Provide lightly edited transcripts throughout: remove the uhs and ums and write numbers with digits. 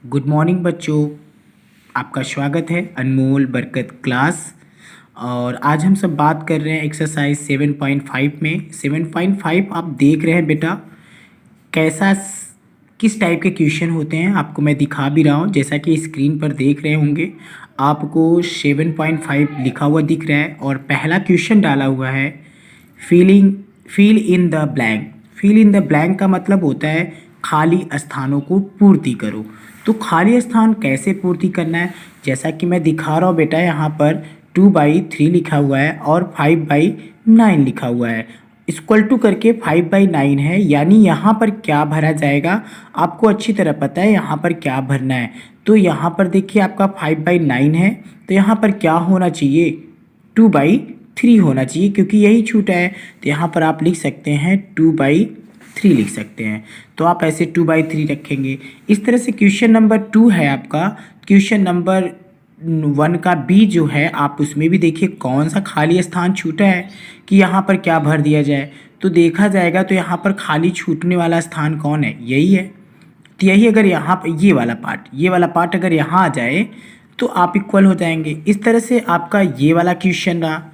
Good morning बच्चों। आपका स्वागत है अनमोल बरकत क्लास। और आज हम सब बात कर रहे हैं एक्सरसाइज 7.5 में। 7.5 आप देख रहे हैं बेटा, कैसा किस टाइप के क्वेश्चन होते हैं आपको मैं दिखा भी रहा हूँ। जैसा कि स्क्रीन पर देख रहे होंगे आपको 7.5 लिखा हुआ दिख रहा है और पहला क्वेश्चन डाला हुआ है fill in the blank. Fill in the blank का मतलब होता है खाली स्थानों को पूर्ति करो। तो खाली स्थान कैसे पूर्ति करना है, जैसा कि मैं दिखा रहा हूँ बेटा, यहाँ पर 2/3 लिखा हुआ है और 5/9 लिखा हुआ है। इक्वल टू करके 5/9 है, यानी यहाँ पर क्या भरा जाएगा आपको अच्छी तरह पता है यहाँ पर क्या भरना है। तो यहाँ पर देखिए आपका 5/9 है, तो यहाँ पर क्या होना चाहिए 2/3 होना चाहिए, क्योंकि यही छूटा है। तो यहाँ पर आप लिख सकते हैं 2/3 लिख सकते हैं। तो आप ऐसे 2/3 रखेंगे। इस तरह से क्वेश्चन नंबर 2 है आपका। क्वेश्चन नंबर 1 का बी जो है, आप उसमें भी देखिए कौन सा खाली स्थान छूटा है कि यहाँ पर क्या भर दिया जाए। तो देखा जाएगा तो यहाँ पर खाली छूटने वाला स्थान कौन है, यही है। तो यही अगर यहाँ पर ये वाला पार्ट अगर यहाँ आ जाए तो आप इक्वल हो जाएंगे। इस तरह से आपका ये वाला क्वेश्चन रहा।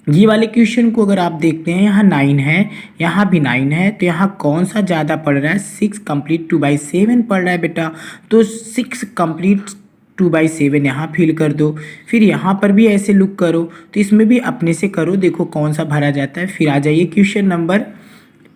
ये वाले क्वेश्चन को अगर आप देखते हैं, यहाँ 9 है, यहाँ भी 9 है, तो यहाँ कौन सा ज़्यादा पड़ रहा है, 6 कंप्लीट 2/7 पड़ रहा है बेटा। तो 6 कंप्लीट 2/7 यहाँ फिल कर दो। फिर यहाँ पर भी ऐसे लुक करो, तो इसमें भी अपने से करो, देखो कौन सा भरा जाता है। फिर आ जाइए क्वेश्चन नंबर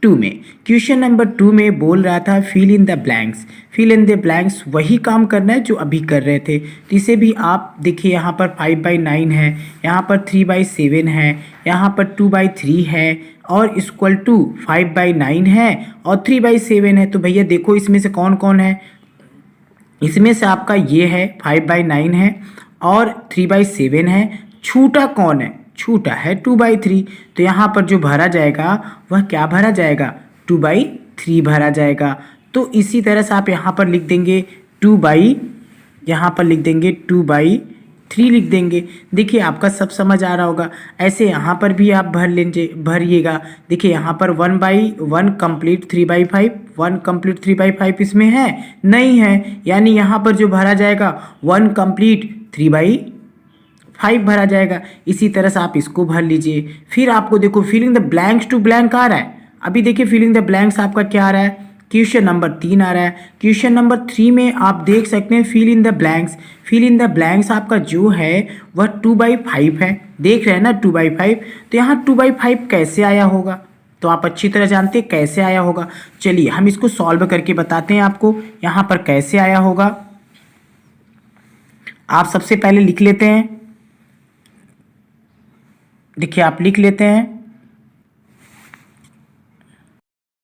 2 में। क्वेश्चन नंबर 2 में बोल रहा था fill in the blanks. Fill in the blanks वही काम करना है जो अभी कर रहे थे। तो इसे भी आप देखिए, यहाँ पर 5/9 है, यहाँ पर 3/7 है, यहाँ पर 2/3 है और इक्वल टू 5/9 है और 3/7 है। तो भैया देखो इसमें से कौन कौन है, इसमें से आपका ये है 5/9 है और 3/7 है। छूटा कौन है, छूटा है 2/3। तो यहाँ पर जो भरा जाएगा वह क्या भरा जाएगा, 2/3 भरा जाएगा। तो इसी तरह से आप यहाँ पर लिख देंगे 2/3 लिख देंगे। देखिए आपका सब समझ आ रहा होगा। ऐसे यहाँ पर भी आप भरिएगा। देखिए यहाँ पर 1/1 कंप्लीट 3/5, 1 कंप्लीट 3/5 इसमें है नहीं है, यानी यहाँ पर जो भरा जाएगा 1 कंप्लीट 3/5 भरा जाएगा। इसी तरह से आप इसको भर लीजिए। फिर आपको देखो filling the blanks two blank आ रहा है। अभी देखिए फिलिंग द ब्लैंक्स आपका क्या आ रहा है, क्वेश्चन नंबर 3 आ रहा है। क्वेश्चन नंबर 3 में आप देख सकते हैं fill in the blanks. Fill in the blanks आपका जो है वह 2/5 है, देख रहे हैं ना 2/5। तो यहाँ 2/5 कैसे आया होगा, तो आप अच्छी तरह जानते हैं कैसे आया होगा। चलिए हम इसको सॉल्व करके बताते हैं आपको यहाँ पर कैसे आया होगा। आप सबसे पहले लिख लेते हैं, देखिए आप लिख लेते हैं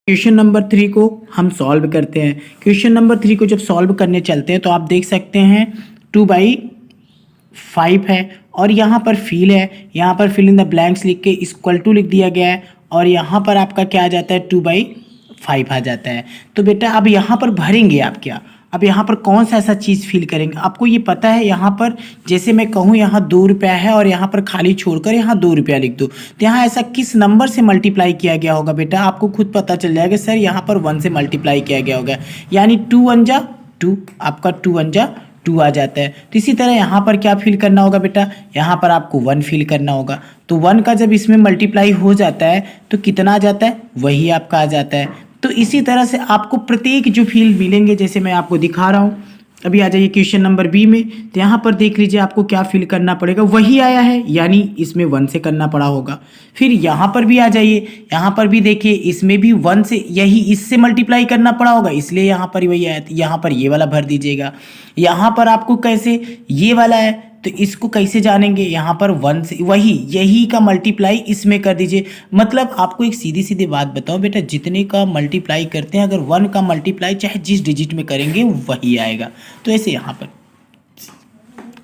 क्वेश्चन नंबर 3 को हम सॉल्व करते हैं। क्वेश्चन नंबर 3 को जब सॉल्व करने चलते हैं तो आप देख सकते हैं 2/5 है और यहाँ पर फिल है, यहाँ पर फिल इन द ब्लैंक्स लिख के इक्वल टू लिख दिया गया है और यहाँ पर आपका क्या आ जाता है 2/5 आ जाता है। तो बेटा अब यहाँ पर भरेंगे आप क्या, अब यहाँ पर कौन सा ऐसा चीज़ फिल करेंगे, आपको ये पता है। यहाँ पर जैसे मैं कहूँ यहाँ 2 रुपया है और यहाँ पर खाली छोड़कर यहाँ 2 रुपया लिख दो, तो यहाँ ऐसा किस नंबर से मल्टीप्लाई किया गया होगा बेटा, आपको खुद पता चल जाएगा। सर यहाँ पर 1 से मल्टीप्लाई किया गया होगा, यानी 2 1 जा 2, आपका 2 1 जा 2 आ जाता है। तो इसी तरह यहाँ पर क्या फिल करना होगा बेटा, यहाँ पर आपको 1 फिल करना होगा। तो 1 का जब इसमें मल्टीप्लाई हो जाता है तो कितना आ जाता है, वही आपका आ जाता है। तो इसी तरह से आपको प्रत्येक जो फील्ड मिलेंगे जैसे मैं आपको दिखा रहा हूँ। अभी आ जाइए क्वेश्चन नंबर बी में, तो यहाँ पर देख लीजिए आपको क्या फिल करना पड़ेगा, वही आया है, यानी इसमें 1 से करना पड़ा होगा। फिर यहाँ पर भी आ जाइए, यहाँ पर भी देखिए इसमें भी 1 से, यही इससे मल्टीप्लाई करना पड़ा होगा, इसलिए यहाँ पर वही आया। यहाँ पर ये वाला भर दीजिएगा। यहाँ पर आपको कैसे, ये वाला है तो इसको कैसे जानेंगे, यहाँ पर 1 से वही यही का मल्टीप्लाई इसमें कर दीजिए। मतलब आपको एक सीधी सीधी बात बताओ बेटा, जितने का मल्टीप्लाई करते हैं अगर 1 का मल्टीप्लाई चाहे जिस डिजिट में करेंगे वही आएगा। तो ऐसे यहाँ पर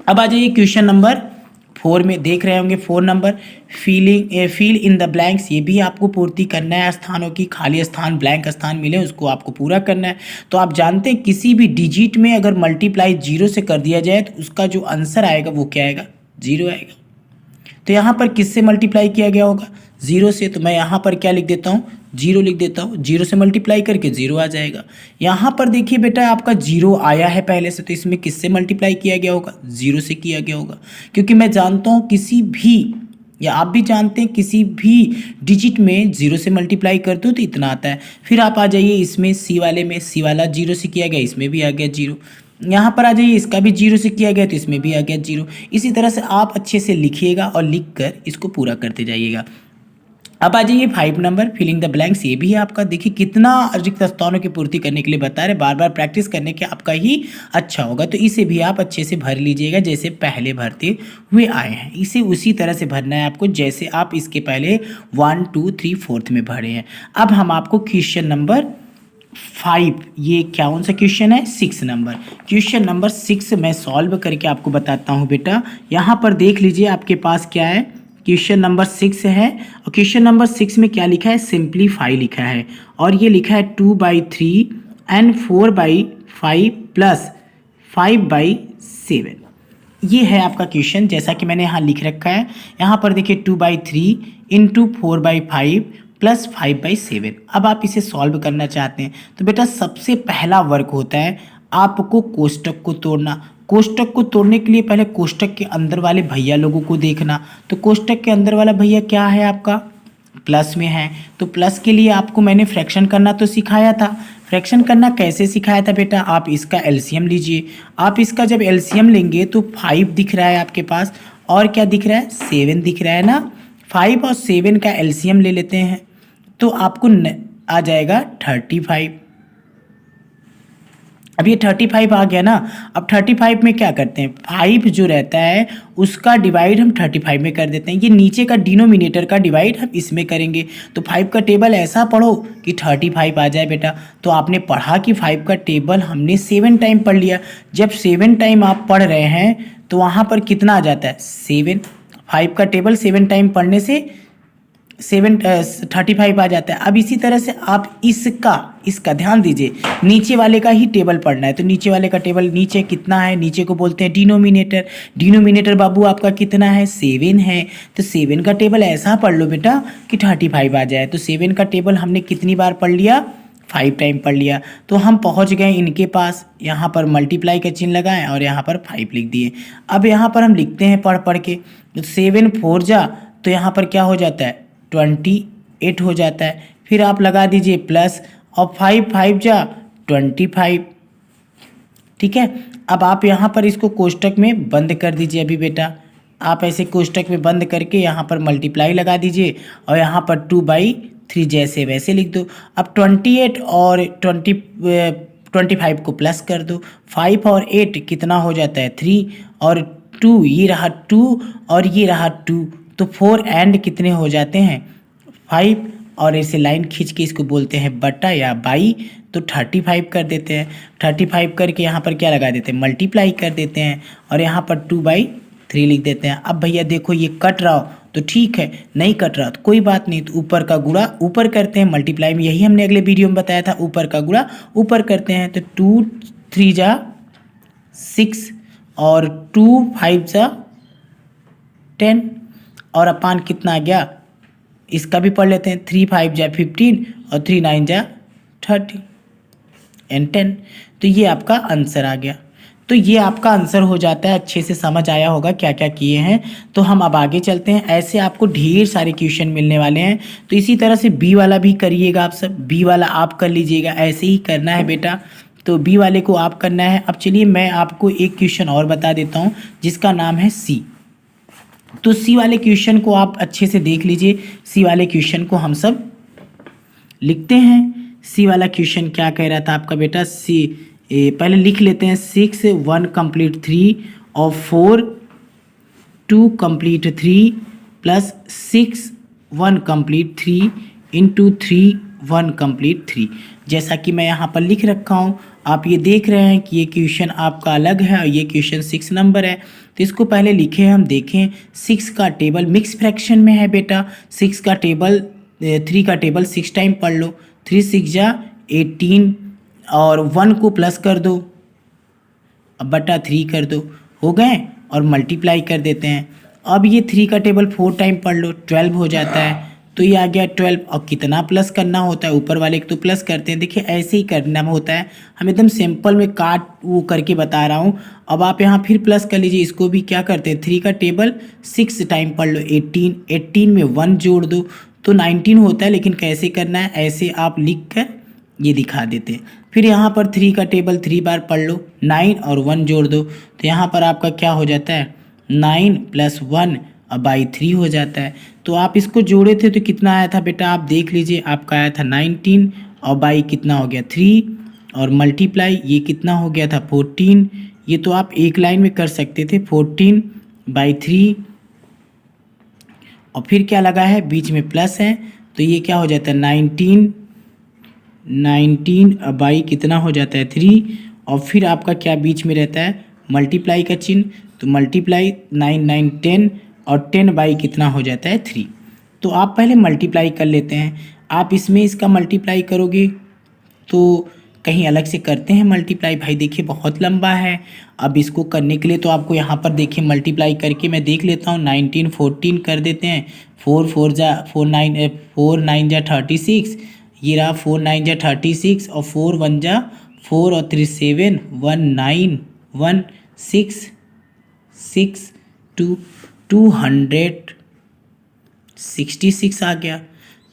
अब आ जाइए क्वेश्चन नंबर 4 में, देख रहे होंगे 4 number fill in the blanks. ये भी आपको पूर्ति करना है स्थानों की, खाली स्थान ब्लैंक स्थान मिले उसको आपको पूरा करना है। तो आप जानते हैं किसी भी डिजिट में अगर मल्टीप्लाई 0 से कर दिया जाए तो उसका जो आंसर आएगा वो क्या आएगा, 0 आएगा। तो यहाँ पर किससे मल्टीप्लाई किया गया होगा, 0 से। तो मैं यहाँ पर क्या लिख देता हूँ, 0 लिख देता हूँ। 0 से मल्टीप्लाई करके 0 आ जाएगा। यहाँ पर देखिए बेटा आपका 0 आया है पहले से, तो इसमें किससे मल्टीप्लाई किया गया होगा, 0 से किया गया होगा। क्योंकि मैं जानता हूँ किसी भी, या आप भी जानते हैं, किसी भी डिजिट में 0 से मल्टीप्लाई कर दो तो इतना आता है। फिर आप आ जाइए इसमें सी वाले में, सी वाला 0 से किया गया, इसमें भी आ गया 0। यहाँ पर आ जाइए, इसका भी 0 से किया गया तो इसमें भी आ गया 0। इसी तरह से आप अच्छे से लिखिएगा और लिख कर इसको पूरा करते जाइएगा। अब आ जाइए 5 नंबर, फिलिंग द ब्लैंक्स। ये भी है आपका, देखिए कितना रिक्त स्थानों की पूर्ति करने के लिए बता रहे, बार बार प्रैक्टिस करने के आपका ही अच्छा होगा। तो इसे भी आप अच्छे से भर लीजिएगा जैसे पहले भरते हुए आए हैं। इसे उसी तरह से भरना है आपको जैसे आप इसके पहले 1 2 3 4 में भरे हैं। अब हम आपको क्वेश्चन नंबर 5, ये कौन सा क्वेश्चन है, 6 नंबर। क्वेश्चन नंबर 6 मैं सॉल्व करके आपको बताता हूँ बेटा। यहाँ पर देख लीजिए आपके पास क्या है, क्वेश्चन नंबर 6 है। और क्वेश्चन नंबर 6 में क्या लिखा है, सिंप्लीफाई लिखा है। और ये लिखा है 2/3 एंड 4/5 प्लस 5/7। ये है आपका क्वेश्चन जैसा कि मैंने यहाँ लिख रखा है। यहाँ पर देखिए 2/3 इंटू 4/5 प्लस 5/7। अब आप इसे सॉल्व करना चाहते हैं तो बेटा सबसे पहला वर्क होता है आपको कोष्टक को तोड़ना। कोष्टक को तोड़ने के लिए पहले कोष्टक के अंदर वाले भैया लोगों को देखना। तो कोष्टक के अंदर वाला भैया क्या है आपका, प्लस में है। तो प्लस के लिए आपको मैंने फ्रैक्शन करना तो सिखाया था। फ्रैक्शन करना कैसे सिखाया था बेटा, आप इसका एलसीएम लीजिए। आप इसका जब एलसीएम लेंगे तो 5 दिख रहा है आपके पास, और क्या दिख रहा है, 7 दिख रहा है ना। 5 और 7 का एलसीएम ले लेते हैं तो आपको आ जाएगा 35। अब ये 35 आ गया ना। अब 35 में क्या करते हैं, 5 जो रहता है उसका डिवाइड हम 35 में कर देते हैं। ये नीचे का डिनोमिनेटर का डिवाइड हम इसमें करेंगे। तो 5 का टेबल ऐसा पढ़ो कि 35 आ जाए बेटा। तो आपने पढ़ा कि 5 का टेबल हमने 7 टाइम पढ़ लिया। जब 7 टाइम आप पढ़ रहे हैं तो वहाँ पर कितना आ जाता है, 7। 5 का टेबल 7 टाइम पढ़ने से 35 आ जाता है। अब इसी तरह से आप इसका ध्यान दीजिए, नीचे वाले का ही टेबल पढ़ना है। तो नीचे वाले का टेबल नीचे कितना है, नीचे को बोलते हैं डिनोमिनेटर। डिनोमिनेटर बाबू आपका कितना है, 7 है। तो 7 का टेबल ऐसा पढ़ लो बेटा कि 35 आ जाए। तो 7 का टेबल हमने कितनी बार पढ़ लिया, 5 टाइम पढ़ लिया। तो हम पहुंच गए इनके पास, यहाँ पर मल्टीप्लाई का चिन्ह लगाएं और यहाँ पर 5 लिख दिए। अब यहाँ पर हम लिखते हैं पढ़ पढ़ के। तो 7 4 जा, तो यहाँ पर क्या हो जाता है, 28 हो जाता है। फिर आप लगा दीजिए प्लस, और 5 5 जा 25। ठीक है। अब आप यहाँ पर इसको कोष्टक में बंद कर दीजिए। अभी बेटा आप ऐसे कोष्टक में बंद करके यहाँ पर मल्टीप्लाई लगा दीजिए और यहाँ पर 2/3 जैसे वैसे लिख दो। अब 28 और 25 को प्लस कर दो। 5 और 8 कितना हो जाता है, 3 और 2, ये रहा 2 और ये रहा 2। तो 4 एंड कितने हो जाते हैं, 5। और ऐसे लाइन खींच के इसको बोलते हैं बटा या बाई। तो 35 कर देते हैं। 35 करके यहाँ पर क्या लगा देते हैं, मल्टीप्लाई कर देते हैं और यहाँ पर 2/3 लिख देते हैं। अब भैया देखो ये कट रहा हो तो ठीक है, नहीं कट रहा तो कोई बात नहीं, तो ऊपर का गुणा ऊपर करते हैं मल्टीप्लाई में। यही हमने अगले वीडियो में बताया था, ऊपर का गुणा ऊपर करते हैं। तो 2 3 जा 6 और 2 5 जा 10 और अपान कितना आ गया, इसका भी पढ़ लेते हैं। 3 5 जा 15 और 3 9 जा 30 एंड 10। तो ये आपका आंसर आ गया। तो ये आपका आंसर हो जाता है। अच्छे से समझ आया होगा क्या क्या किए हैं। तो हम अब आगे चलते हैं। ऐसे आपको ढेर सारे क्वेश्चन मिलने वाले हैं। तो इसी तरह से बी वाला भी करिएगा आप सब। बी वाला आप कर लीजिएगा, ऐसे ही करना है बेटा। तो बी वाले को आप करना है। अब चलिए मैं आपको एक क्वेश्चन और बता देता हूँ जिसका नाम है सी। तो सी वाले क्वेश्चन को आप अच्छे से देख लीजिए। सी वाले क्वेश्चन को हम सब लिखते हैं। सी वाला क्वेश्चन क्या कह रहा था आपका बेटा, सी पहले लिख लेते हैं। 6 1 कंप्लीट 3 और 4 2 complete 3 plus 6 1 complete 3 into 3 1 complete 3। जैसा कि मैं यहाँ पर लिख रखा हूँ, आप ये देख रहे हैं कि ये क्वेश्चन आपका अलग है और ये क्वेश्चन 6 नंबर है। तो इसको पहले लिखे हम देखें। 6 का टेबल मिक्स फ्रैक्शन में है बेटा। 6 का टेबल 3 का टेबल 6 टाइम पढ़ लो। 3 6 जा 18 और 1 को प्लस कर दो, अब बटा 3 कर दो, हो गए। और मल्टीप्लाई कर देते हैं। अब ये 3 का टेबल 4 टाइम पढ़ लो, 12 हो जाता है। तो ये आ गया 12। और कितना प्लस करना होता है, ऊपर वाले को तो प्लस करते हैं, देखिए ऐसे ही करना होता है। हम एकदम सिंपल में काट वो करके बता रहा हूँ। अब आप यहाँ फिर प्लस कर लीजिए, इसको भी क्या करते हैं 3 का टेबल 6 टाइम पढ़ लो, 18। 18 में 1 जोड़ दो तो 19 होता है। लेकिन कैसे करना है, ऐसे आप लिख कर ये दिखा देते हैं। फिर यहाँ पर 3 का टेबल 3 बार पढ़ लो, 9 और 1 जोड़ दो तो यहाँ पर आपका क्या हो जाता है 9 + 1 बाई 3 हो जाता है। तो आप इसको जोड़े थे तो कितना आया था बेटा, आप देख लीजिए, आपका आया था 19 और बाई कितना हो गया 3 और मल्टीप्लाई ये कितना हो गया था 14। ये तो आप एक लाइन में कर सकते थे, 14/3 और फिर क्या लगा है बीच में प्लस है तो ये क्या हो जाता है 19 बाई कितना हो जाता है 3 और फिर आपका क्या बीच में रहता है मल्टीप्लाई का चिन्ह, तो मल्टीप्लाई 9 9 10 और 10 बाई कितना हो जाता है 3। तो आप पहले मल्टीप्लाई कर लेते हैं। आप इसमें इसका मल्टीप्लाई करोगे तो कहीं अलग से करते हैं मल्टीप्लाई, भाई देखिए बहुत लंबा है। अब इसको करने के लिए तो आपको यहाँ पर देखिए मल्टीप्लाई करके मैं देख लेता हूँ, 19 14 कर देते हैं, 4 4 9 जा 36, ये रहा 4 9 जा 36 और 4 1 जा 4 और 3 7 1 9 1 6 6 2 266 आ गया।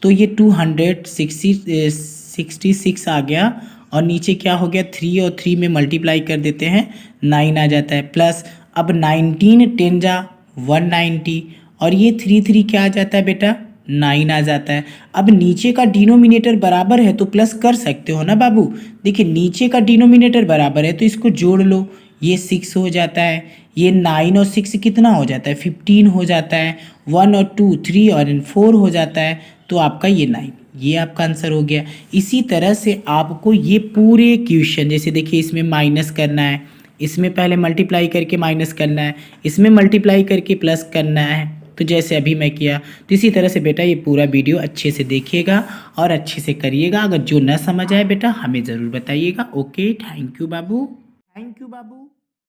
तो ये 266 आ गया और नीचे क्या हो गया 3 और 3 में मल्टीप्लाई कर देते हैं 9 आ जाता है, प्लस अब 19 10 जा 190 और ये 3 3 क्या आ जाता है बेटा 9 आ जाता है। अब नीचे का डिनोमिनेटर बराबर है तो प्लस कर सकते हो ना बाबू, देखिए नीचे का डिनोमिनेटर बराबर है तो इसको जोड़ लो, ये 6 हो जाता है, ये 9 और 6 कितना हो जाता है 15 हो जाता है, 1 और 2 3 और 4 हो जाता है, तो आपका ये 9, ये आपका आंसर हो गया। इसी तरह से आपको ये पूरे क्वेश्चन, जैसे देखिए इसमें माइनस करना है, इसमें पहले मल्टीप्लाई करके माइनस करना है, इसमें मल्टीप्लाई करके प्लस करना है, तो जैसे अभी मैं किया, तो इसी तरह से बेटा ये पूरा वीडियो अच्छे से देखिएगा और अच्छे से करिएगा। अगर जो न समझ आए बेटा हमें ज़रूर बताइएगा। Okay, thank you Babu, thank you Babu.